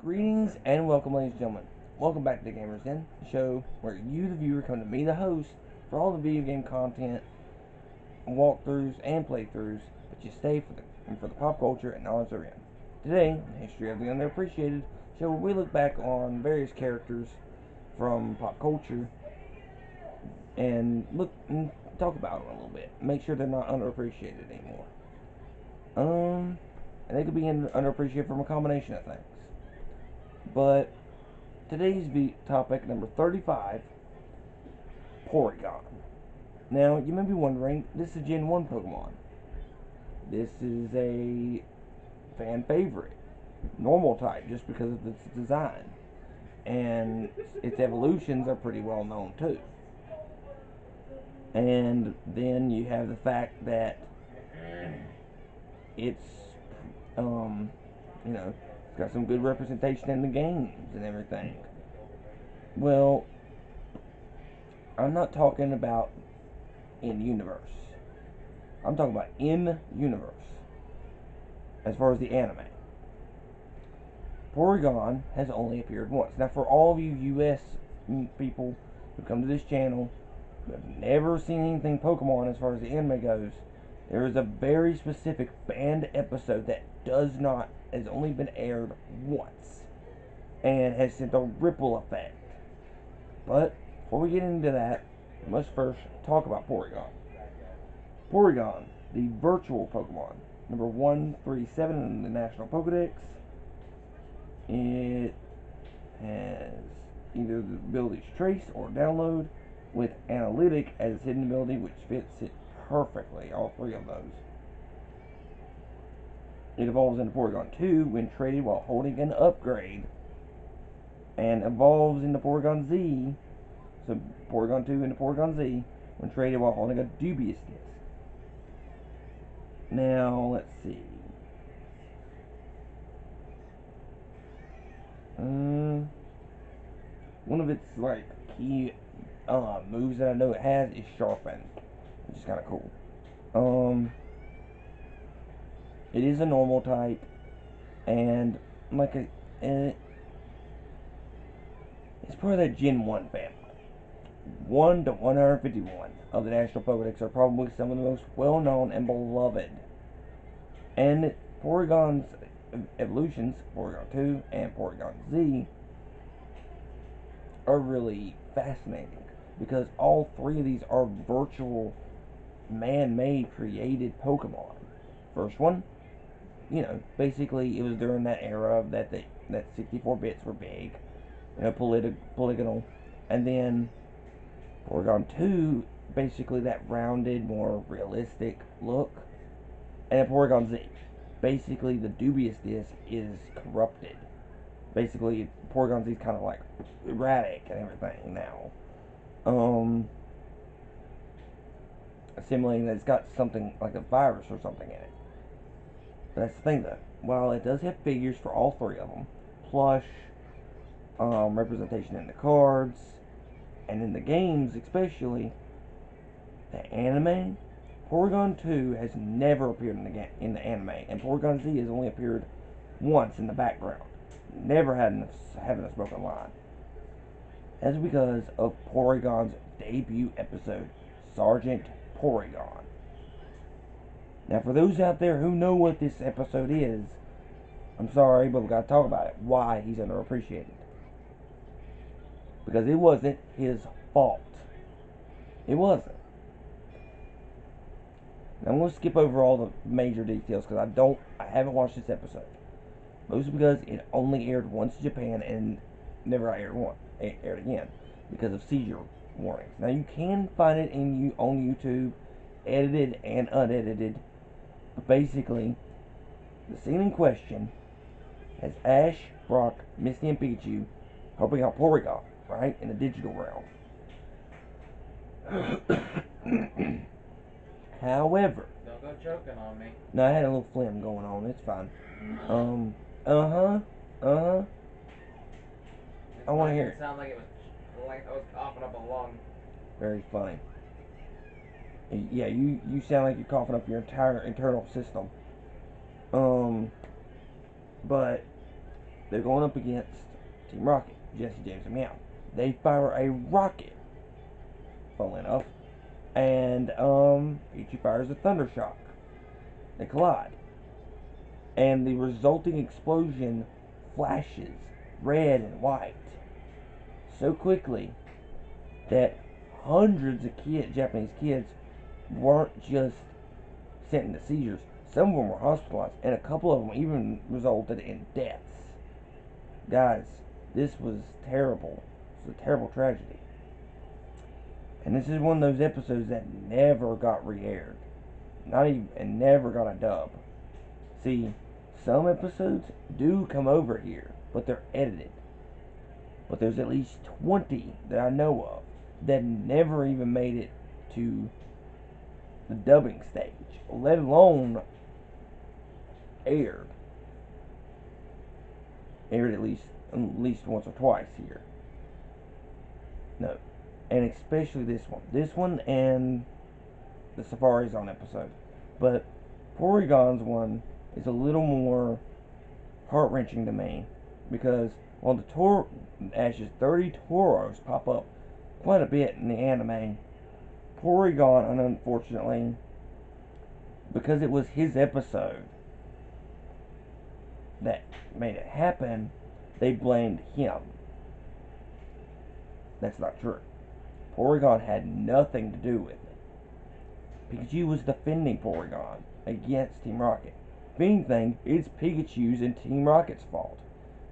Greetings and welcome, ladies and gentlemen. Welcome back to the Gamers Den, the show where you, the viewer, come to me, the host, for all the video game content, walkthroughs, and playthroughs, but you stay for the pop culture and knowledge therein. Today, on the History of the Underappreciated, show where we look back on various characters from pop culture and look and talk about them a little bit. Make sure they're not underappreciated anymore. And they could be underappreciated from a combination of things. But today's topic, number 35, Porygon. Now, you may be wondering, this is a Gen 1 Pokemon. This is a fan favorite, normal type, just because of its design. And its evolutions are pretty well known too. And then you have the fact that it's, it's got some good representation in the games and everything. Well, I'm not talking about in universe. I'm talking about in universe. As far as the anime, Porygon has only appeared once. Now, for all of you US people who come to this channel who have never seen anything Pokemon as far as the anime goes, there is a very specific banned episode that has only been aired once and has sent a ripple effect. But before we get into that, we must first talk about Porygon. Porygon, the virtual Pokemon, number 137 in the National Pokedex. It has either the ability to trace or download, with analytic as its hidden ability, which fits it perfectly, all three of those. It evolves into Porygon 2 when traded while holding an upgrade, and evolves into Porygon Z, so Porygon 2 into Porygon Z, when traded while holding a dubious disc. Now, let's see. One of its key moves that I know it has is Sharpen, which is kind of cool. It is a normal type, and it's part of that Gen 1 family. 1 to 151 of the National Pokedex are probably some of the most well-known and beloved. And Porygon's evolutions, Porygon 2 and Porygon Z, are really fascinating because all three of these are virtual, man-made, created Pokemon. First one, basically it was during that era that 64 bits were big, polygonal, and then Porygon 2, basically that rounded, more realistic look, and then Porygon Z, basically the dubious disc is corrupted. Basically, Porygon Z is kind of like erratic and everything now. Assimilating that it's got something like a virus or something in it. But that's the thing though. While it does have figures for all three of them, plush, representation in the cards, and in the games especially, the anime, Porygon 2 has never appeared in the anime, and Porygon Z has only appeared once in the background. Never having a spoken line. That's because of Porygon's debut episode, Sergeant Porygon. Now, for those out there who know what this episode is, I'm sorry, but we gotta talk about it. Why he's underappreciated. Because it wasn't his fault. It wasn't. Now, I'm gonna skip over all the major details because I haven't watched this episode. Mostly because it only aired once in Japan and never aired again because of seizure warnings. Now, you can find it on YouTube, edited and unedited. But basically, the scene in question has Ash, Brock, Misty, and Pikachu helping out Porygon, right, in the digital realm. However, don't go choking on me. No, I had a little phlegm going on. It's fine. Uh huh. I want to hear it. Sound like it was like I was coughing up a lung. Very funny. Yeah, you sound like you're coughing up your entire internal system. But they're going up against Team Rocket, Jesse James and Meow. They fire a rocket, funnily enough, and Pichu fires a thunder shock. They collide, and the resulting explosion flashes red and white so quickly that hundreds of Japanese kids weren't just sent into seizures. Some of them were hospitalized, and a couple of them even resulted in deaths. Guys, this was terrible. It's a terrible tragedy. And this is one of those episodes that never got re-aired. Not even, and never got a dub. See, some episodes do come over here, but they're edited. But there's at least 20 that I know of that never even made it to the dubbing stage, let alone aired. Aired at least once or twice here. No. And especially this one. This one and the Safari Zone episode. But Porygon's one is a little more heart-wrenching to me because while the Ash's 30 Tauros pop up quite a bit in the anime, Porygon, and unfortunately, because it was his episode that made it happen, they blamed him. That's not true. Porygon had nothing to do with it. Pikachu was defending Porygon against Team Rocket. If anything, it's Pikachu's and Team Rocket's fault.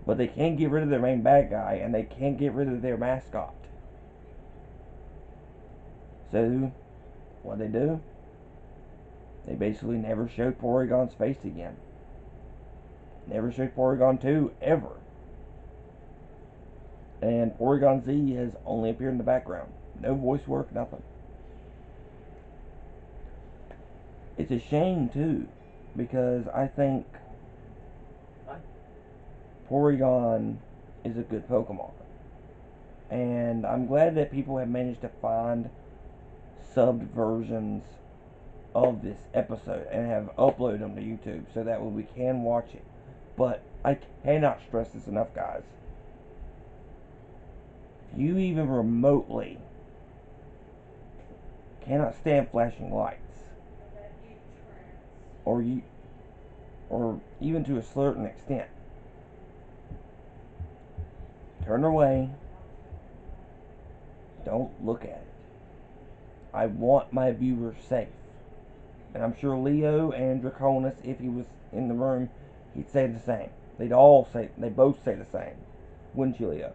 But they can't get rid of their main bad guy, and they can't get rid of their mascot. So, what they do? They basically never showed Porygon's face again. Never showed Porygon 2, ever. And Porygon Z has only appeared in the background. No voice work, nothing. It's a shame, too, because I think Porygon is a good Pokemon. And I'm glad that people have managed to find subbed versions of this episode and have uploaded them to YouTube so that way we can watch it. But I cannot stress this enough, guys. If you even remotely cannot stand flashing lights, or even to a certain extent, turn away. Don't look at it. I want my viewers safe. And I'm sure Leo and Draconis, if he was in the room, he'd say the same. They both say the same. Wouldn't you, Leo?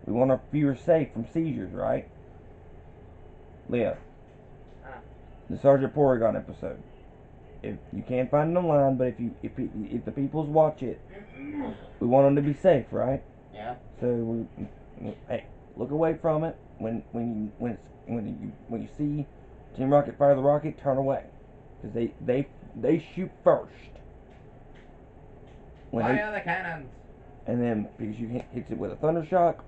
We want our viewers safe from seizures, right? Leo. The Sergeant Porygon episode. If you can't find it online, but if the peoples watch it, we want them to be safe, right? Yeah. So hey, look away from it when you see Team Rocket fire the rocket, turn away, because they shoot first. Fire the cannons. And then Pikachu hits it with a thunder shock.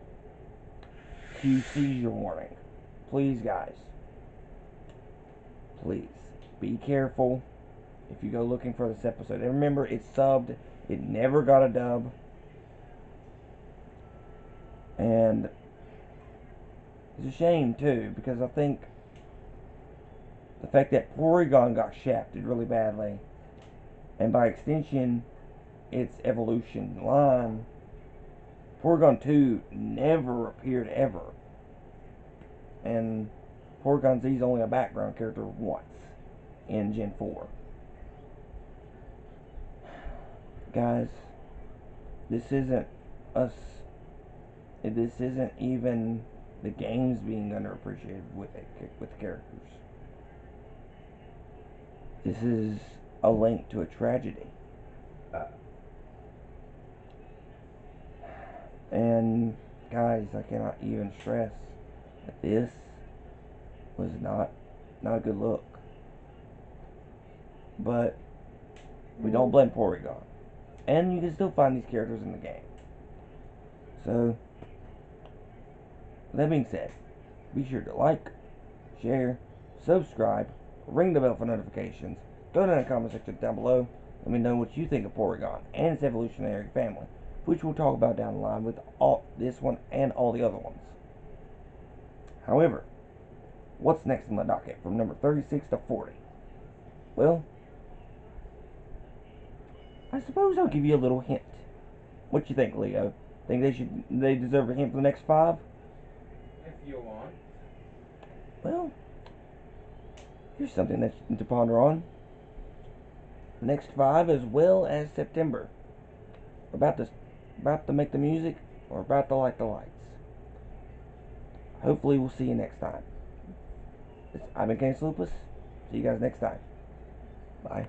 Cue seizure warning. Please, guys. Please be careful if you go looking for this episode. And remember, it's subbed. It never got a dub. And it's a shame, too, because I think the fact that Porygon got shafted really badly, and by extension, its evolution line, Porygon 2 never appeared ever. And Porygon Z is only a background character once in Gen 4. Guys, this isn't us. This isn't even the games being underappreciated with the characters. This is a link to a tragedy. And guys, I cannot even stress that this was not a good look. But we don't blame Porygon. And you can still find these characters in the game. So, that being said, be sure to like, share, subscribe, ring the bell for notifications, go down in the comment section down below, let me know what you think of Porygon and its evolutionary family. which we'll talk about down the line with all this one and all the other ones. However, what's next on the docket from number 36 to 40? Well, I suppose I'll give you a little hint. What you think, Leo? Think they deserve a hint for the next five? If you want. Well, here's something that to ponder on. The next five, as well as September. About to make the music, or about to light the lights. Hopefully, we'll see you next time. I've been Canis Lupus. See you guys next time. Bye.